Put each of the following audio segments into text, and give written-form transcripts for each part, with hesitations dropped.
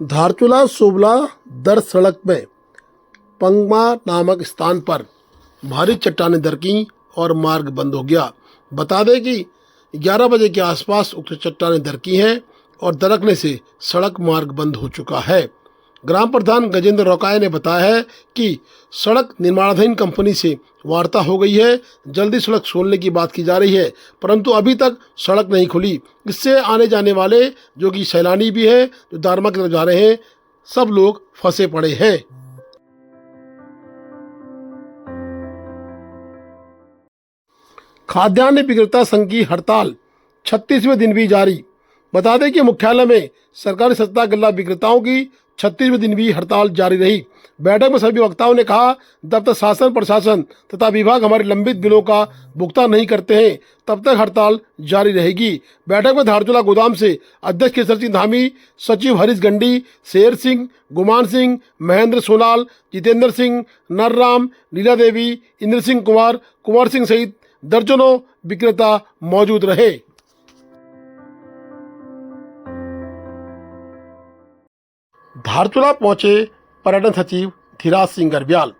धारचूला सोबला दर सड़क में पंगमा नामक स्थान पर भारी चट्टानें दरकीं और मार्ग बंद हो गया। बता दें कि 11 बजे के आसपास उक्त चट्टानें दरकी हैं और दरकने से सड़क मार्ग बंद हो चुका है। ग्राम प्रधान गजेंद्र रौकाये ने बताया है कि सड़क निर्माणाधीन कंपनी से वार्ता हो गई है, जल्दी सड़क खोलने की बात की जा रही है, परंतु अभी तक सड़क नहीं खुली। इससे आने जाने वाले जो कि सैलानी भी हैं, जो दारमा की तरफ जा रहे हैं, सब लोग फंसे पड़े हैं। खाद्यान्न विक्रेता संघ की हड़ताल 36वें दिन भी जारी। बता दें कि मुख्यालय में सरकारी सस्ता गल्ला विक्रेताओं की 36वें दिन भी हड़ताल जारी रही। बैठक में सभी वक्ताओं ने कहा, जब तक शासन प्रशासन तथा विभाग हमारे लंबित बिलों का भुगतान नहीं करते हैं, तब तक हड़ताल जारी रहेगी। बैठक में धारचूला गोदाम से अध्यक्ष केसर सिंह धामी, सचिव हरीश गंडी, शेर सिंह, गुमान सिंह, महेंद्र सोनाल, जितेंद्र सिंह, नरराम, लीला देवी, इंद्र सिंह कुमार, कुंवर सिंह सहित दर्जनों विक्रेता मौजूद रहे। धारचूला पहुंचे पर्यटन सचिव धीराज सिंह गर्ब्याल।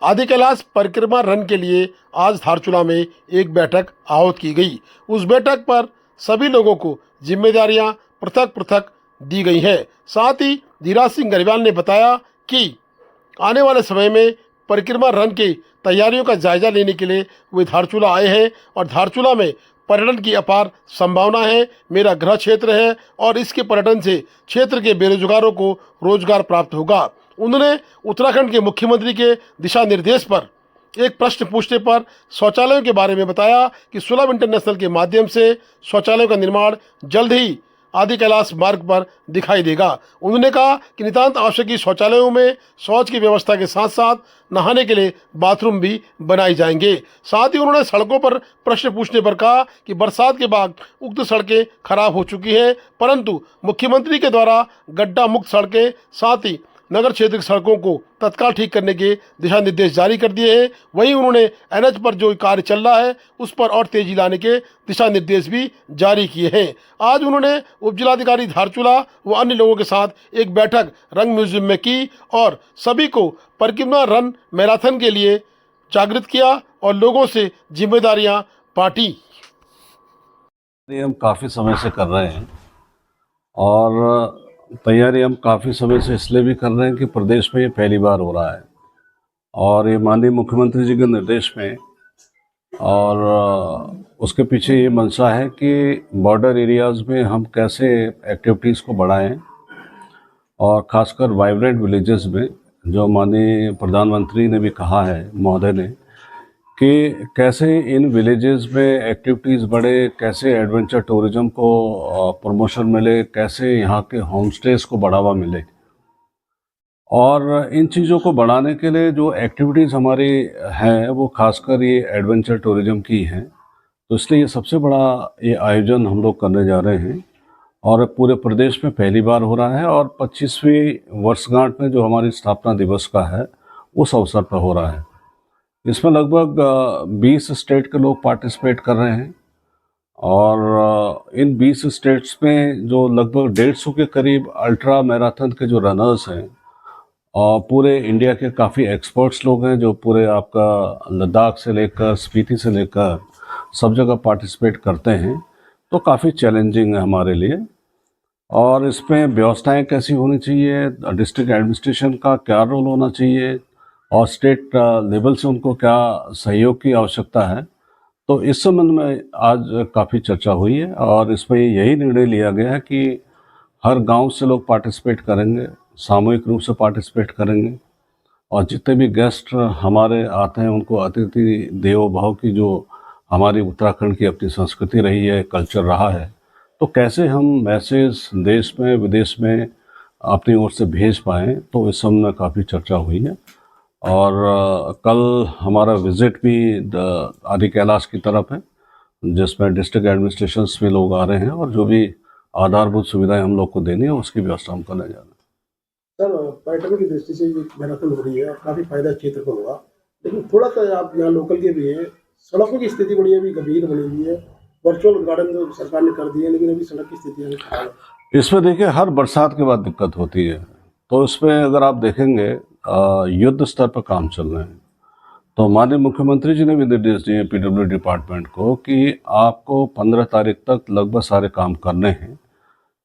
आदि कैलाश परिक्रमा रन के लिए आज धारचूला में एक बैठक आहूत की गई। उस बैठक पर सभी लोगों को जिम्मेदारियां पृथक पृथक दी गई हैं। साथ ही धीराज सिंह गर्ब्याल ने बताया कि आने वाले समय में परिक्रमा रन की तैयारियों का जायजा लेने के लिए वे धारचूला आए हैं और धारचूला में पर्यटन की अपार संभावना है। मेरा गृह क्षेत्र है और इसके पर्यटन से क्षेत्र के बेरोजगारों को रोजगार प्राप्त होगा। उन्होंने उत्तराखंड के मुख्यमंत्री के दिशा निर्देश पर एक प्रश्न पूछने पर शौचालयों के बारे में बताया कि सुलभ इंटरनेशनल के माध्यम से शौचालयों का निर्माण जल्द ही आदि कैलाश मार्ग पर दिखाई देगा। उन्होंने कहा कि नितांत आवश्यक शौचालयों में शौच की व्यवस्था के साथ साथ नहाने के लिए बाथरूम भी बनाए जाएंगे। साथ ही उन्होंने सड़कों पर प्रश्न पूछने पर कहा कि बरसात के बाद उक्त सड़कें खराब हो चुकी हैं, परंतु मुख्यमंत्री के द्वारा गड्ढा मुक्त सड़कें साथ ही नगर क्षेत्र की सड़कों को तत्काल ठीक करने के दिशा निर्देश जारी कर दिए हैं। वहीं उन्होंने एनएच पर जो कार्य चल रहा है उस पर और तेजी लाने के दिशा निर्देश भी जारी किए हैं। आज उन्होंने उपजिलाधिकारी धारचूला व अन्य लोगों के साथ एक बैठक रंग म्यूजियम में की और सभी को परिक्रमा रन मैराथन के लिए जागृत किया और लोगों से जिम्मेदारियां बांटी। ये हम काफ़ी समय से कर रहे हैं और तैयारी हम काफ़ी समय से इसलिए भी कर रहे हैं कि प्रदेश में ये पहली बार हो रहा है और ये माननीय मुख्यमंत्री जी के निर्देश में और उसके पीछे ये मंशा है कि बॉर्डर एरियाज़ में हम कैसे एक्टिविटीज़ को बढ़ाएं और ख़ासकर वाइब्रेंट विलेजेस में, जो माननीय प्रधानमंत्री ने भी कहा है महोदय ने, कि कैसे इन विलेजेस में एक्टिविटीज़ बढ़े, कैसे एडवेंचर टूरिज्म को प्रमोशन मिले, कैसे यहाँ के होम स्टेज को बढ़ावा मिले। और इन चीज़ों को बढ़ाने के लिए जो एक्टिविटीज़ हमारी हैं वो खासकर ये एडवेंचर टूरिज्म की हैं। तो इसलिए ये सबसे बड़ा ये आयोजन हम लोग करने जा रहे हैं और पूरे प्रदेश में पहली बार हो रहा है और 25वीं वर्षगांठ में जो हमारी स्थापना दिवस का है उस अवसर पर हो रहा है। इसमें लगभग 20 स्टेट के लोग पार्टिसिपेट कर रहे हैं और इन 20 स्टेट्स में जो लगभग 150 के करीब अल्ट्रा मैराथन के जो रनर्स हैं और पूरे इंडिया के काफ़ी एक्सपर्ट्स लोग हैं जो पूरे आपका लद्दाख से लेकर स्पीति से लेकर सब जगह पार्टिसिपेट करते हैं। तो काफ़ी चैलेंजिंग है हमारे लिए और इसमें व्यवस्थाएं कैसी होनी चाहिए, डिस्ट्रिक्ट एडमिनिस्ट्रेशन का क्या रोल होना चाहिए और स्टेट लेवल से उनको क्या सहयोग की आवश्यकता है। तो इस संबंध में आज काफ़ी चर्चा हुई है और इसमें यही निर्णय लिया गया है कि हर गांव से लोग पार्टिसिपेट करेंगे, सामूहिक रूप से पार्टिसिपेट करेंगे और जितने भी गेस्ट हमारे आते हैं उनको अतिथि देवो भव की जो हमारी उत्तराखंड की अपनी संस्कृति रही है, कल्चर रहा है, तो कैसे हम मैसेज देश में विदेश में अपनी ओर से भेज पाएँ, तो इस संबंध में काफ़ी चर्चा हुई है। और कल हमारा विज़िट भी आदि कैलाश की तरफ है जिसमें डिस्ट्रिक्ट एडमिनिस्ट्रेशंस में लोग आ रहे हैं और जो भी आधारभूत सुविधाएं हम लोग को देनी है उसकी व्यवस्था हम करने जा रहे हैं। सर, पर्यटन की दृष्टि से मैराथन हो रही है और काफ़ी फायदा क्षेत्र को होगा, लेकिन थोड़ा सा आप यहाँ लोकल के भी हैं, सड़कों की स्थिति बड़ी अभी गंभीर बनी हुई है। वर्चुअल उद्घाटन जो सरकार ने कर दिए लेकिन अभी सड़क की स्थिति खराब है। इसमें देखिए हर बरसात के बाद दिक्कत होती है, तो इसमें अगर आप देखेंगे युद्ध स्तर पर काम चल रहे हैं। तो माननीय मुख्यमंत्री जी ने भी निर्देश दिए पीडब्ल्यू डिपार्टमेंट को कि आपको 15 तारीख तक लगभग सारे काम करने हैं।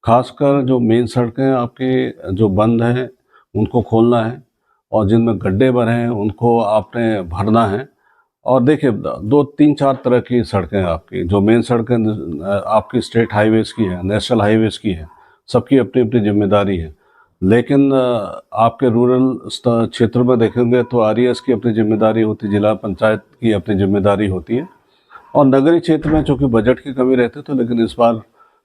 खासकर जो मेन सड़कें आपकी जो बंद हैं उनको खोलना है, और जिनमें गड्ढे भरे हैं उनको आपने भरना है। और देखिए 2 3 4 तरह की सड़कें हैं आपकी, जो मेन सड़कें आपकी स्टेट हाईवेज़ की है, नेशनल हाईवेज़ की है, सबकी अपनी अपनी जिम्मेदारी है। लेकिन आपके रूरल क्षेत्र में देखेंगे तो आरईएस की अपनी जिम्मेदारी होती है, जिला पंचायत की अपनी जिम्मेदारी होती है, और नगरीय क्षेत्र में चूँकि बजट की कमी रहती है, तो लेकिन इस बार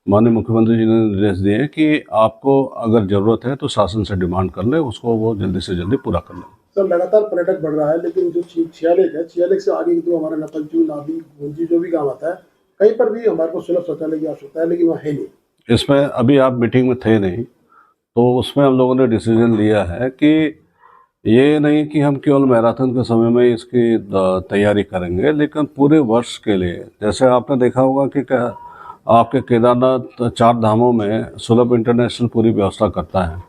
माननीय मुख्यमंत्री जी ने निर्देश दिए हैं कि आपको अगर ज़रूरत है तो शासन से डिमांड कर ले, उसको वो जल्दी से जल्दी पूरा कर लें। सर लगातार पर्यटक बढ़ रहा है, लेकिन जो छियालेक है, छियालेक से आगे जो हमारा नपलचू, नाभी, गुंजी जो भी गाँव आता है, कहीं पर भी हमारे को सुलभ शौचालय की आवश्यकता है, लेकिन वहाँ है नहीं। इसमें अभी आप मीटिंग में थे नहीं, तो उसमें हम लोगों ने डिसीजन लिया है कि ये नहीं कि हम केवल मैराथन के समय में इसकी तैयारी करेंगे, लेकिन पूरे वर्ष के लिए, जैसे आपने देखा होगा कि आपके केदारनाथ 4 धामों में सुलभ इंटरनेशनल पूरी व्यवस्था करता है,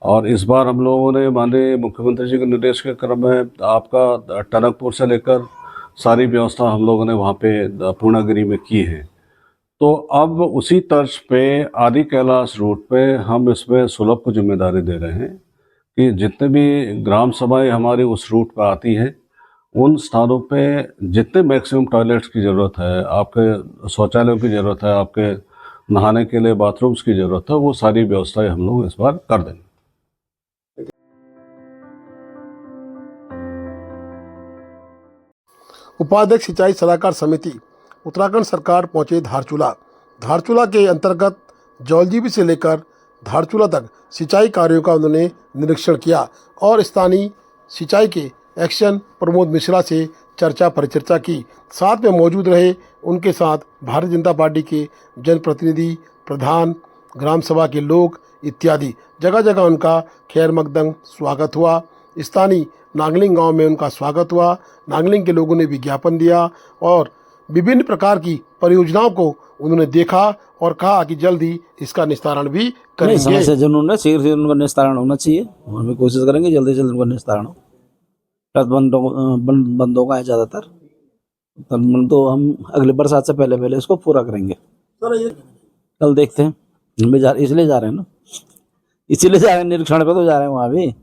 और इस बार हम लोगों ने माननीय मुख्यमंत्री जी के निर्देश के क्रम में आपका टनकपुर से लेकर सारी व्यवस्था हम लोगों ने वहाँ पे पूर्णागिरी में की है। तो अब उसी तर्ज पे आदि कैलाश रूट पे हम इसमें सुलभ को जिम्मेदारी दे रहे हैं कि जितने भी ग्राम सभाएं हमारी उस रूट पर आती हैं, उन स्थानों पे जितने मैक्सिमम टॉयलेट्स की ज़रूरत है, आपके शौचालयों की ज़रूरत है, आपके नहाने के लिए बाथरूम्स की ज़रूरत है, वो सारी व्यवस्थाएं हम लोग इस बार कर देंगे। उपाध्यक्ष सिंचाई सलाहकार समिति उत्तराखंड सरकार पहुंचे धारचूला। धारचूला के अंतर्गत जौलजीबी से लेकर धारचूला तक सिंचाई कार्यों का उन्होंने निरीक्षण किया और स्थानीय सिंचाई के एक्शन प्रमोद मिश्रा से चर्चा परिचर्चा की। साथ में मौजूद रहे उनके साथ भारतीय जनता पार्टी के जनप्रतिनिधि, प्रधान, ग्राम सभा के लोग इत्यादि। जगह जगह उनका खैर मकदम स्वागत हुआ। स्थानीय नागलिंग गांव में उनका स्वागत हुआ। नागलिंग के लोगों ने विज्ञापन दिया और विभिन्न प्रकार की परियोजनाओं को उन्होंने देखा और कहा कि जल्दी इसका निस्तारण भी नहीं, करेंगे। समस्या जिन है शीघ्र से उनका निस्तारण होना चाहिए, और भी कोशिश करेंगे जल्दी से जल्दी उनका निस्तारण हो। बंदों का है ज़्यादातर, तो हम अगले बरसात से पहले पहले इसको पूरा करेंगे। सर ये कल देखते हैं, इसलिए जा रहे हैं ना, इसीलिए जा रहे हैं निरीक्षण पे, तो जा रहे हैं वहाँ भी।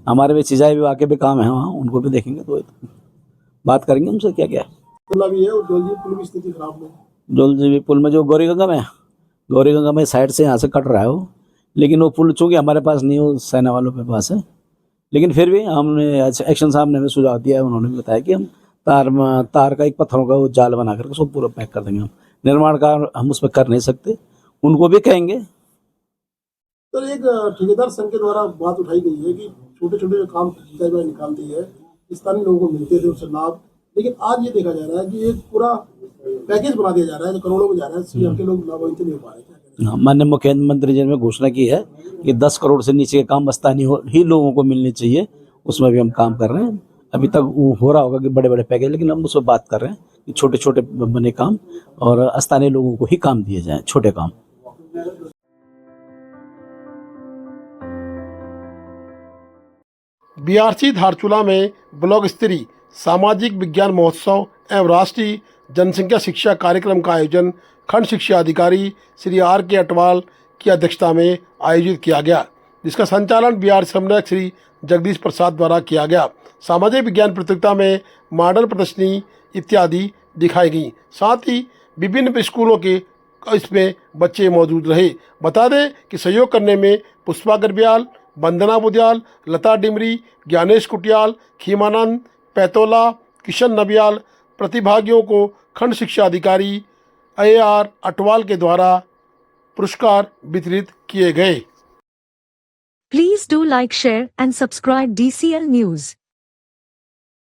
हमारे भी सिंचाई विभाग के भी काम है वहाँ, उनको भी देखेंगे, तो बात करेंगे उनसे क्या क्या है। भी है और जल्दी पुल की स्थिति खराब है। जौलजीबी पुल में जो गौरी गंगा में साइड से यहाँ से कट रहा है वो, लेकिन वो पुल चूँकि हमारे पास नहीं, वो सेना वालों के पास है, लेकिन फिर भी हमने एक्शन साहब ने हमें सुझाव दिया है, उन्होंने भी बताया कि हम तार का एक पत्थरों का वो जाल बना करके उसको पूरा पैक कर देंगे। हम निर्माण कार्य हम उस पर कर नहीं सकते, उनको भी कहेंगे। तो एक ठेकेदार संघ के द्वारा बात उठाई गई है कि छोटे छोटे जो काम सिंचाई निकालती है स्थानीय लोगों को मिलते थे उससे लाभ, लेकिन आज ये देखा जा रहा है कि एक पूरा पैकेज बना दिया जा रहा है जो करोड़ों में जा रहा है, सीएम के लोग लाभान्वित नहीं हो पा रहे। माननीय मुख्यमंत्री जी ने घोषणा की है कि 10 करोड़ से नीचे के काम स्थानीय ही लोगों को मिलने चाहिए, उसमें भी हम काम कर रहे हैं। अभी तक हो रहा होगा कि बड़े बड़े पैकेज, लेकिन हम उस पर बात कर रहे हैं कि छोटे छोटे बने काम और स्थानीय लोगों को ही काम दिए जाएं, छोटे काम। बीआरसी धारचूला में ब्लॉक स्तरीय सामाजिक विज्ञान महोत्सव एवं राष्ट्रीय जनसंख्या शिक्षा कार्यक्रम का आयोजन खंड शिक्षा अधिकारी श्री आर के अटवाल की अध्यक्षता में आयोजित किया गया, जिसका संचालन बिहार समन्वयक श्री जगदीश प्रसाद द्वारा किया गया। सामाजिक विज्ञान प्रतियोगिता में मॉडल प्रदर्शनी इत्यादि दिखाई गई। साथ ही विभिन्न स्कूलों के इसमें बच्चे मौजूद रहे। बता दें कि सहयोग करने में पुष्पा गरब्याल, वंदना बुद्याल, लता डिमरी, ज्ञानेश कुटियाल, खीमानंद पैतोला, किशन नबियाल प्रतिभागियों को खंड शिक्षा अधिकारी AR अटवाल के द्वारा पुरस्कार वितरित किए गए। Please do like, share and subscribe DCL News.